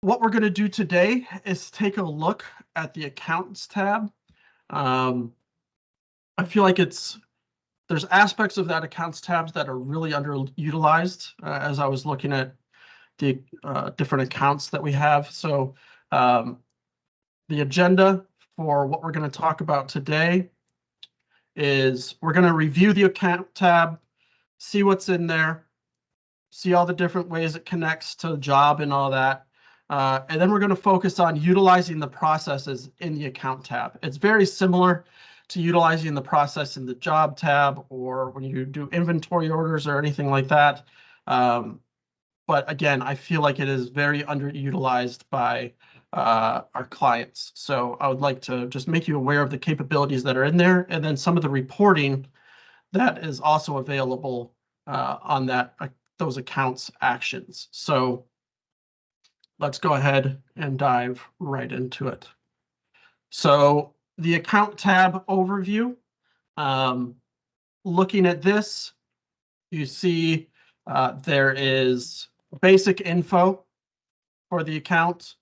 What we're going to do today is take a look at the Accounts tab. I feel like there's aspects of that Accounts tabs that are really underutilized as I was looking at the different accounts that we have. So the agenda for what we're going to talk about today is we're going to review the Account tab, see what's in there, see all the different ways it connects to the job and all that. And then we're going to focus on utilizing the processes in the Account tab. It's very similar to utilizing the process in the Job tab or when you do inventory orders or anything like that. But again, I feel like it is very underutilized by our clients. So I would like to just make you aware of the capabilities that are in there and then some of the reporting that is also available on those accounts actions. So let's go ahead and dive right into it. So the Account tab overview, looking at this, you see there is basic info for the account.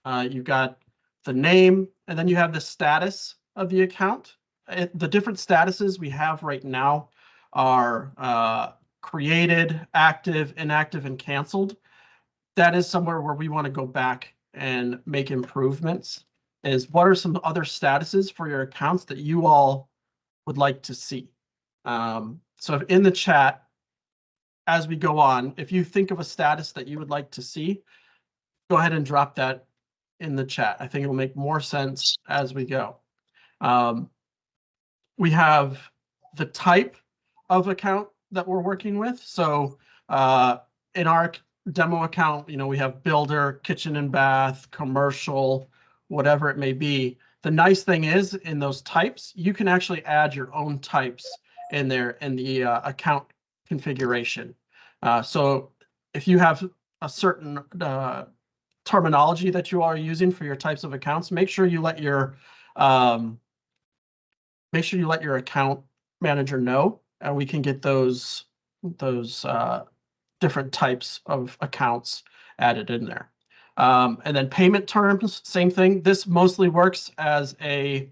You've got the name, and then you have the status of the account. The different statuses we have right now are created, active, inactive, and canceled. That is somewhere where we want to go back and make improvements. Is what are some other statuses for your accounts that you all would like to see? So in the chat, as we go on, if you think of a status that you would like to see, go ahead and drop that in the chat. I think it will make more sense as we go. We have the type of account that we're working with. So in our demo account, we have builder, kitchen and bath, commercial, whatever it may be. The nice thing is in those types, you can actually add your own types in there in the account configuration. So if you have a certain terminology that you are using for your types of accounts, make sure you let your account manager know, and we can get those different types of accounts added in there. And then payment terms, same thing. This mostly works as a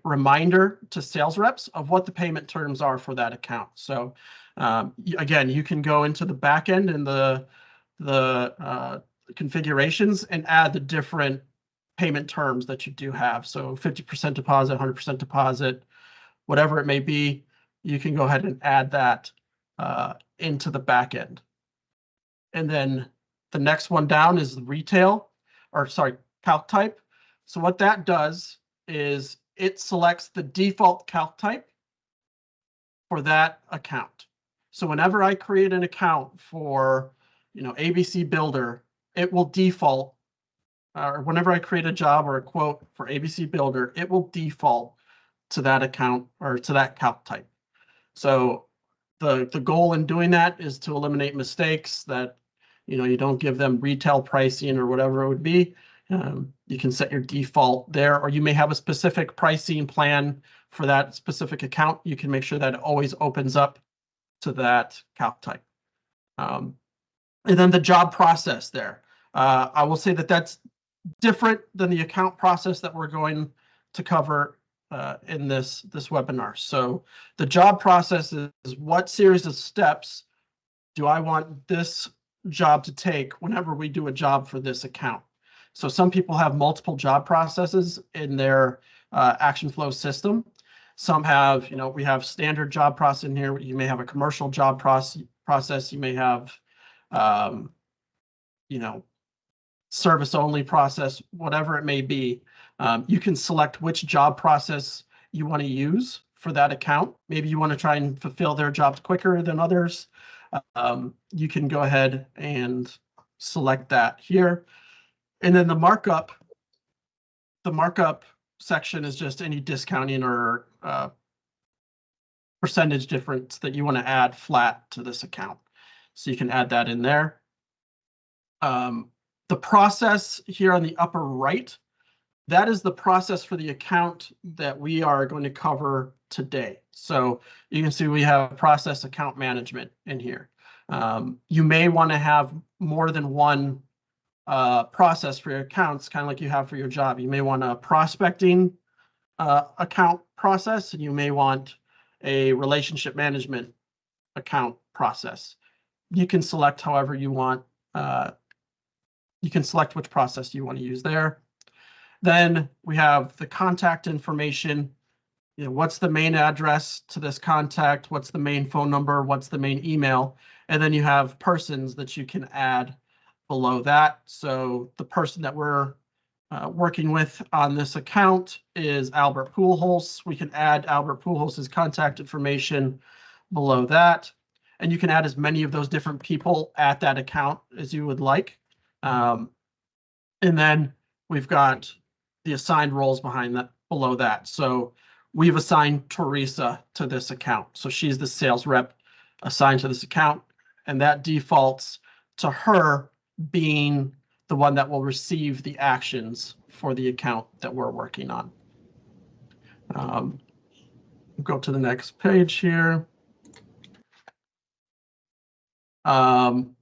reminder to sales reps of what the payment terms are for that account. So again, you can go into the back end and the configurations and add the different payment terms that you do have. So 50% deposit, 100% deposit, whatever it may be, you can go ahead and add that into the back end. And then the next one down is the calc type. So what that does is it selects the default calc type for that account. So whenever I create an account for, ABC Builder, it will default, or whenever I create a job or a quote for ABC Builder, it will default to that account or to that calc type. So the goal in doing that is to eliminate mistakes that, you don't give them retail pricing or whatever it would be. You can set your default there, or you may have a specific pricing plan for that specific account. You can make sure that it always opens up to that calc type. And then the job process there. I will say that that's different than the account process that we're going to cover in this webinar. So the job process is what series of steps do I want this job to take whenever we do a job for this account. So some people have multiple job processes in their action flow system. Some have, we have standard job process in here. You may have a commercial job process. You may have, service only process, whatever it may be. You can select which job process you want to use for that account. Maybe you want to try and fulfill their jobs quicker than others. You can go ahead and select that here. And then the markup section is just any discounting or percentage difference that you want to add flat to this account. So you can add that in there. The process here on the upper right, that is the process for the account that we are going to cover today. So you can see we have process account management in here. You may want to have more than one process for your accounts, kind of like you have for your job. You may want a prospecting account process, and you may want a relationship management account process. You can select however you want. You can select which process you want to use there. Then we have the contact information. You know, what's the main address to this contact? What's the main phone number? What's the main email? And then you have persons that you can add below that. So the person that we're working with on this account is Albert Pujols. We can add Albert Pujols' contact information below that. And you can add as many of those different people at that account as you would like. And then we've got the assigned roles behind that below that. So we've assigned Teresa to this account. So she's the sales rep assigned to this account, and that defaults to her being the one that will receive the actions for the account that we're working on. Go to the next page here. Account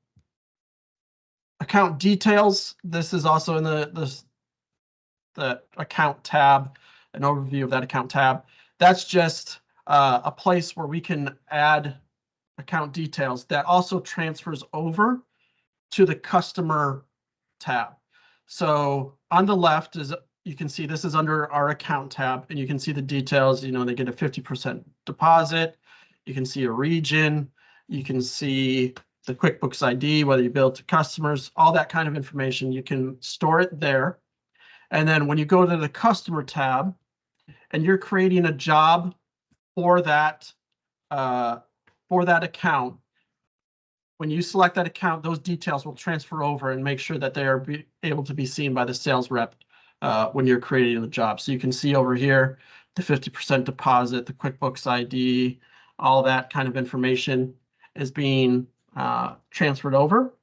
details. This is also in the account tab, an overview of that account tab. That's just a place where we can add account details that also transfers over to the customer tab. So on the left is, you can see this is under our account tab, and you can see the details. You know, they get a 50% deposit. You can see a region. You can see the QuickBooks ID, whether you bill to customers, all that kind of information. You can store it there. And then when you go to the customer tab and you're creating a job for that account, when you select that account, those details will transfer over and make sure that they are able to be seen by the sales rep when you're creating the job. So you can see over here the 50% deposit, the QuickBooks ID, all that kind of information is being transferred over.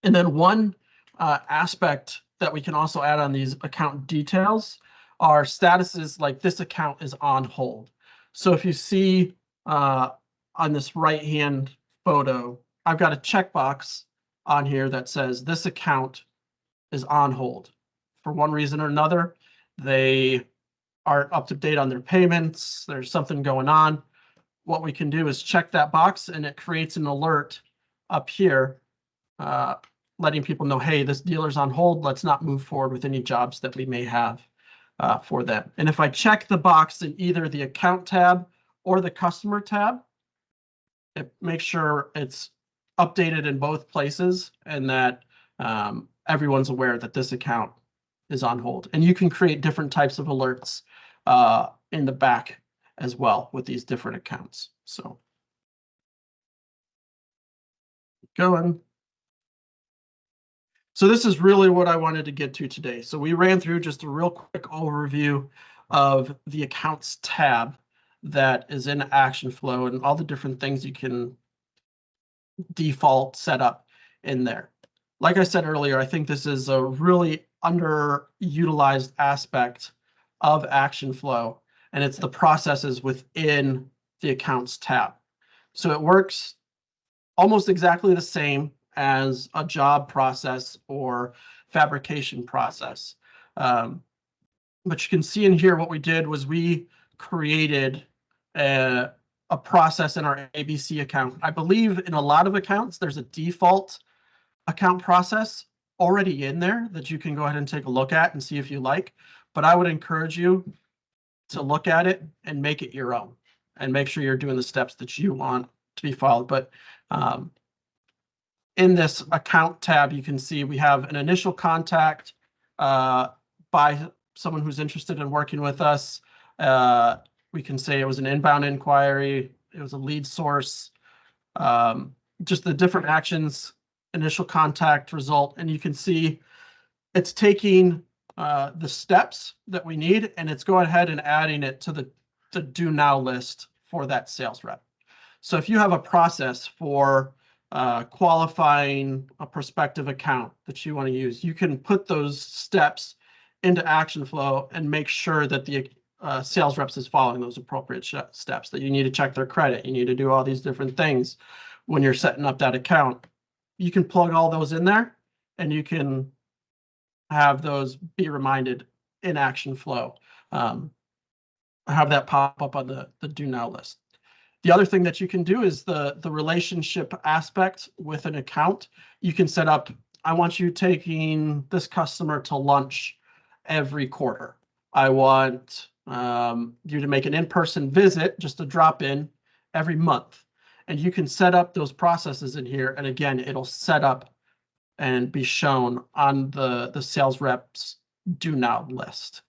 And then one aspect that we can also add on these account details are statuses like this account is on hold. So if you see on this right-hand photo, I've got a checkbox on here that says this account is on hold. For one reason or another, they aren't up to date on their payments. There's something going on. What we can do is check that box, and it creates an alert up here letting people know, hey, this dealer's on hold. Let's not move forward with any jobs that we may have for them. And if I check the box in either the account tab or the customer tab, it makes sure it's updated in both places, and that everyone's aware that this account is on hold. And you can create different types of alerts in the back as well with these different accounts. So going. So this is really what I wanted to get to today. So we ran through just a real quick overview of the accounts tab that is in Action Flow and all the different things you can default set up in there. Like I said earlier, I think this is a really underutilized aspect of Action Flow, and it's the processes within the accounts tab. So it works almost exactly the same as a job process or fabrication process. But you can see in here what we did was we created a process in our ABC account. I believe in a lot of accounts, there's a default account process already in there that you can go ahead and take a look at and see if you like. But I would encourage you to look at it and make it your own, and make sure you're doing the steps that you want to be followed. But in this account tab, you can see we have an initial contact by someone who's interested in working with us. We can say it was an inbound inquiry, it was a lead source, just the different actions, initial contact, result, and you can see it's taking the steps that we need, and it's going ahead and adding it to the do now list for that sales rep. So if you have a process for qualifying a prospective account that you want to use, you can put those steps into Action Flow and make sure that the sales reps is following those appropriate steps, that you need to check their credit, you need to do all these different things. when you're setting up that account, you can plug all those in there and you can have those be reminded in action flow. Have that pop up on the do now list. The other thing that you can do is the relationship aspect with an account. You can set up, I want you taking this customer to lunch every quarter. I want you to make an in-person visit, just a drop in every month. And you can set up those processes in here. And again, it'll set up and be shown on the sales reps do now list.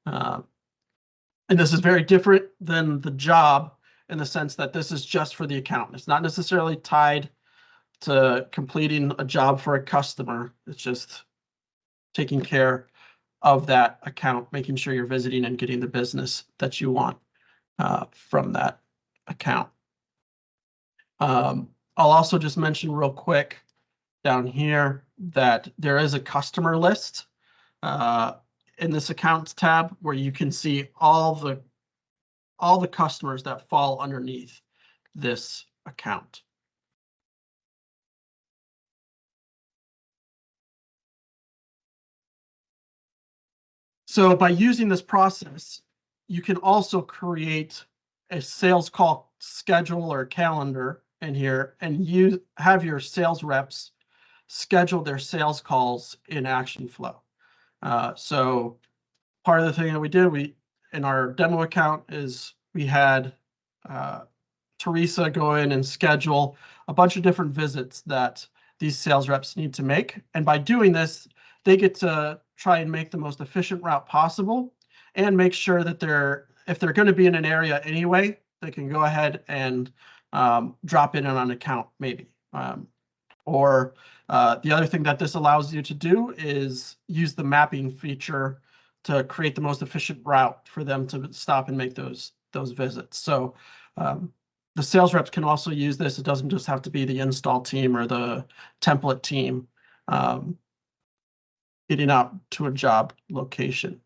And this is very different than the job in the sense that this is just for the account. It's not necessarily tied to completing a job for a customer. It's just taking care of that account, making sure you're visiting and getting the business that you want from that account. I'll also just mention real quick down here that there is a customer list in this accounts tab where you can see all the customers that fall underneath this account. So by using this process, you can also create a sales call schedule or calendar in here and have your sales reps schedule their sales calls in action flow. So part of the thing that we did, in our demo account is we had Teresa go in and schedule a bunch of different visits that these sales reps need to make. And by doing this, they get to try and make the most efficient route possible and make sure that if they're going to be in an area anyway, they can go ahead and drop in on an account maybe. Or the other thing that this allows you to do is use the mapping feature to create the most efficient route for them to stop and make those visits. So the sales reps can also use this. It doesn't just have to be the install team or the template team getting out to a job location.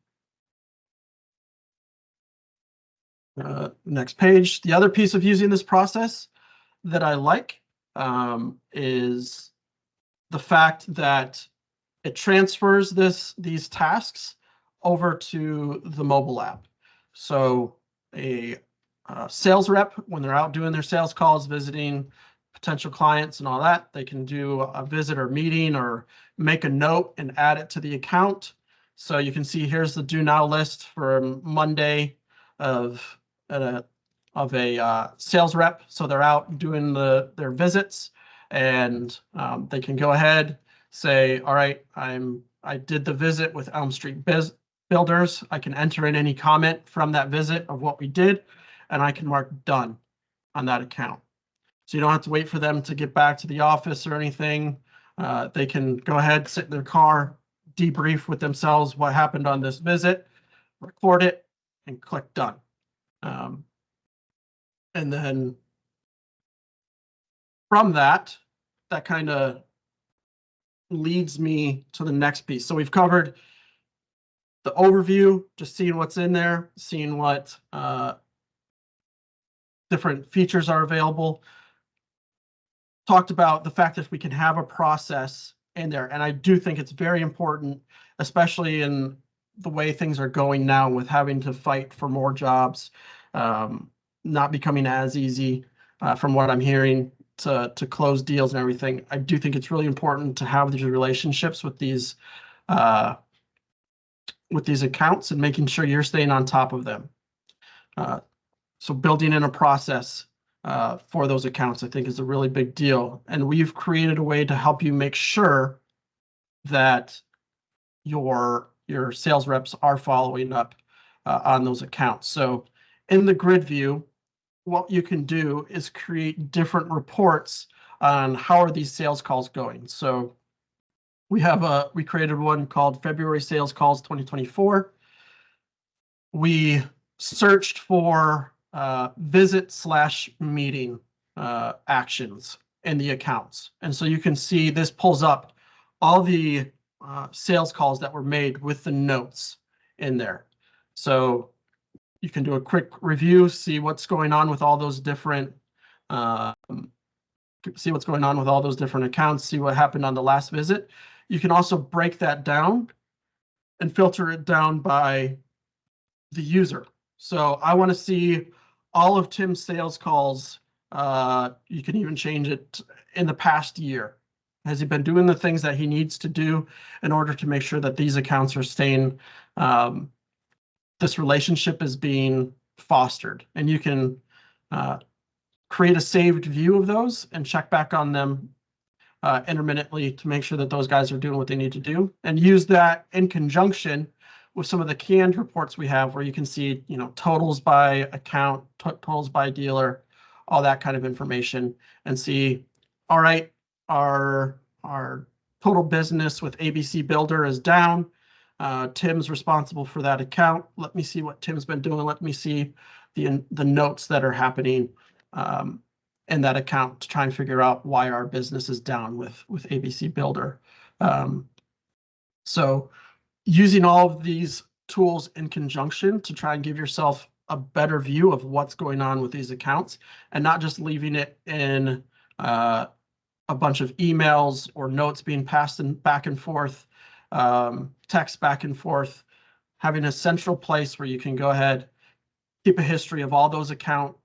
Next page. The other piece of using this process that I like is the fact that it transfers these tasks over to the mobile app. So a sales rep, when they're out doing their sales calls, visiting potential clients and all that, they can do a visit or meeting or make a note and add it to the account. So you can see here's the do now list for Monday of a sales rep. So they're out doing their visits, and they can go ahead, say, all right, I did the visit with Elm Street Builders. I can enter in any comment from that visit of what we did, and I can mark done on that account. So you don't have to wait for them to get back to the office or anything. They can go ahead, sit in their car, debrief with themselves what happened on this visit, record it, and click done. And then from that kind of leads me to the next piece. So we've covered the overview, just seeing what's in there, seeing what different features are available. Talked about the fact that we can have a process in there. And I do think it's very important, especially in the way things are going now with having to fight for more jobs, not becoming as easy from what I'm hearing to close deals and everything. I do think it's really important to have these relationships with these accounts and making sure you're staying on top of them. So building in a process for those accounts, I think, is a really big deal. And we've created a way to help you make sure that your sales reps are following up on those accounts. So in the grid view, what you can do is create different reports on how are these sales calls going. So we created one called February Sales Calls 2024. We searched for visit/meeting actions in the accounts. And so you can see this pulls up all the sales calls that were made with the notes in there. So you can do a quick review, see what's going on with all those different see what's going on with all those different accounts, see what happened on the last visit. You can also break that down and filter it down by the user. So I want to see all of Tim's sales calls. You can even change it in the past year. Has he been doing the things that he needs to do in order to make sure that these accounts are staying, this relationship is being fostered? And you can create a saved view of those and check back on them intermittently to make sure that those guys are doing what they need to do, and use that in conjunction with some of the canned reports we have, where you can see, you know, totals by account, totals by dealer, all that kind of information, and see, all right, our total business with ABC Builder is down. Tim's responsible for that account. Let me see what Tim's been doing. Let me see the notes that are happening in that account to try and figure out why our business is down with ABC Builder. So using all of these tools in conjunction to try and give yourself a better view of what's going on with these accounts, and not just leaving it in a bunch of emails or notes being passed back and forth, text back and forth, having a central place where you can go ahead, keep a history of all those account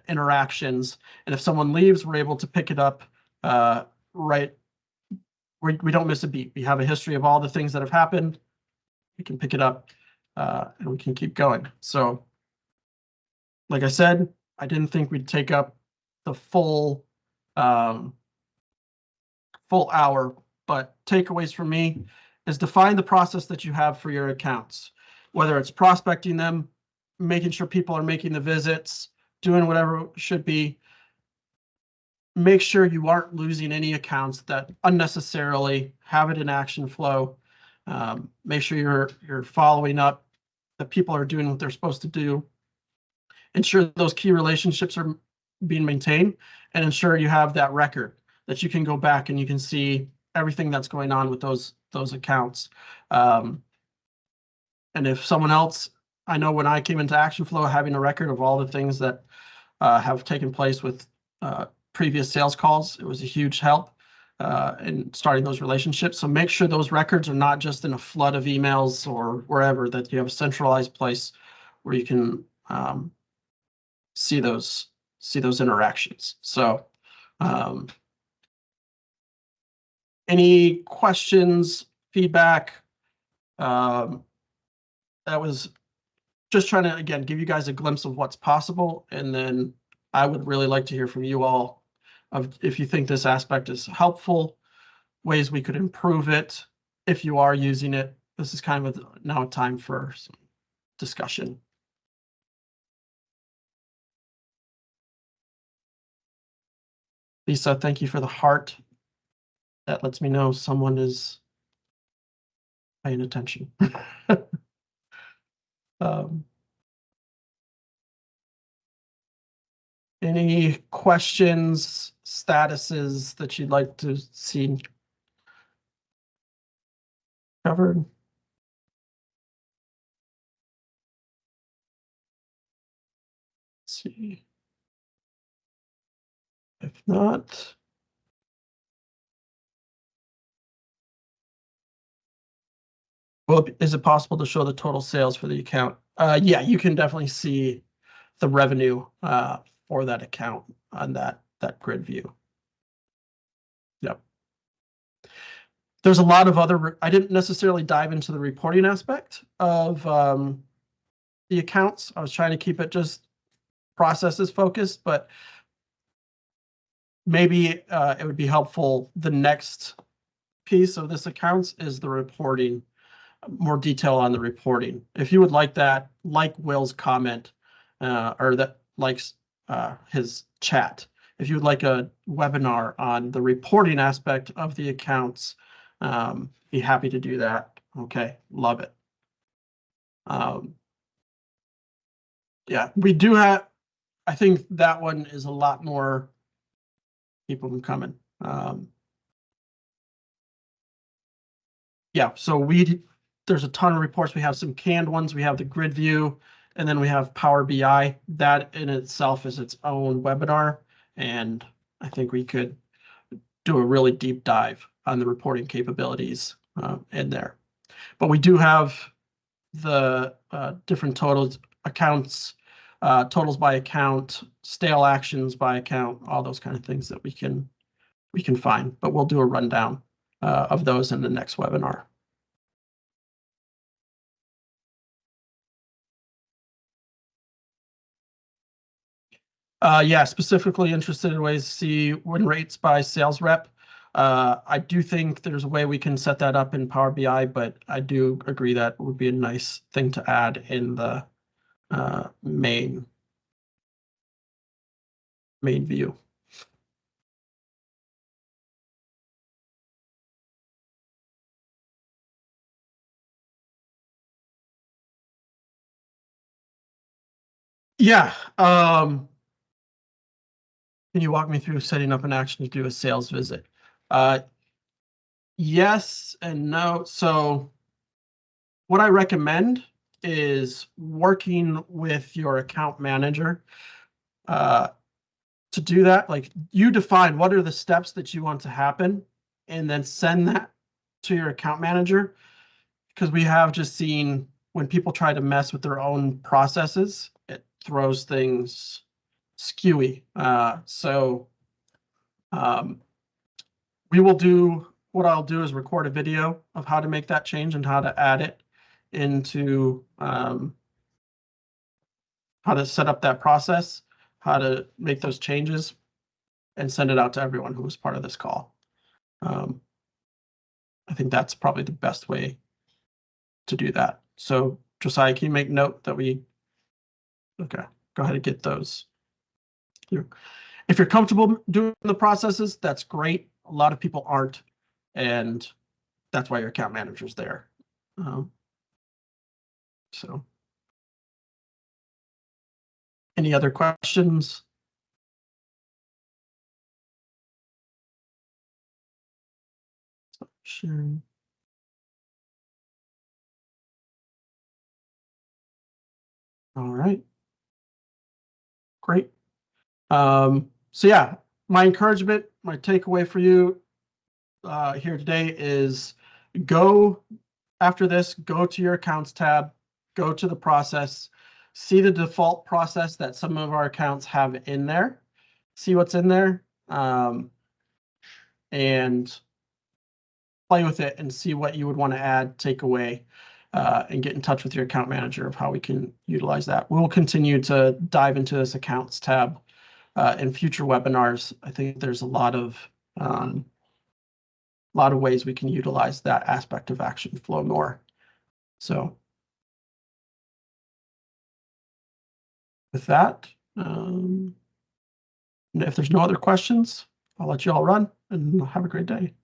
interactions. And if someone leaves, we're able to pick it up right. We don't miss a beat. We have a history of all the things that have happened. We can pick it up and we can keep going. So like I said, I didn't think we'd take up the full hour, but takeaways for me is define the process that you have for your accounts, whether it's prospecting them, making sure people are making the visits, doing whatever should be. Make sure you aren't losing any accounts that unnecessarily have it in action flow. Make sure you're following up, that people are doing what they're supposed to do. Ensure those key relationships are being maintained, and ensure you have that record that you can go back and you can see everything that's going on with those accounts. And if someone else, I know when I came into Action Flow, having a record of all the things that have taken place with previous sales calls, it was a huge help in starting those relationships. So make sure those records are not just in a flood of emails or wherever, that you have a centralized place where you can see those interactions. So any questions, feedback? That was just trying to, again, give you guys a glimpse of what's possible. And then I would really like to hear from you all of if you think this aspect is helpful, ways we could improve it. If you are using it, this is kind of now a time for some discussion. Lisa, thank you for the heart. That lets me know someone is paying attention. Any questions, statuses that you'd like to see covered? Let's see. If not, well, is it possible to show the total sales for the account? Yeah, you can definitely see the revenue for that account on that grid view. Yep. There's a lot of other, I didn't necessarily dive into the reporting aspect of the accounts. I was trying to keep it just processes focused, but maybe it would be helpful. The next piece of this accounts is the reporting, more detail on the reporting. If you would like that, like Will's comment, or that likes his chat. If you would like a webinar on the reporting aspect of the accounts, be happy to do that. Okay, love it. Yeah, we do have, I think that one is a lot more people coming. Yeah, so there's a ton of reports. We have some canned ones. We have the grid view, and then we have Power BI. That in itself is its own webinar, and I think we could do a really deep dive on the reporting capabilities in there. But we do have the different totals, accounts, totals by account, stale actions by account, all those kind of things that we can find. But we'll do a rundown of those in the next webinar. Yeah, specifically interested in ways to see win rates by sales rep. I do think there's a way we can set that up in Power BI, but I do agree that would be a nice thing to add in the main view. Yeah. Can you walk me through setting up an action to do a sales visit? Yes and no. So what I recommend is working with your account manager to do that. Like, you define what are the steps that you want to happen and then send that to your account manager, because we have just seen when people try to mess with their own processes, it throws things skewy. We will do, what I'll do is record a video of how to make that change and how to add it into how to set up that process, how to make those changes, and send it out to everyone who was part of this call. I think that's probably the best way to do that. So Josiah, can you make note that we, okay, go ahead and get those. If you're comfortable doing the processes, that's great. A lot of people aren't, and that's why your account manager's there. So any other questions? Sharing. All right. Great. So yeah, my encouragement, my takeaway for you here today is go after this, go to your accounts tab, go to the process, see the default process that some of our accounts have in there, see what's in there, and play with it and see what you would want to add, take away, and get in touch with your account manager of how we can utilize that. We'll continue to dive into this accounts tab in future webinars. I think there's a lot of ways we can utilize that aspect of action flow more. So with that, if there's no other questions, I'll let you all run and have a great day.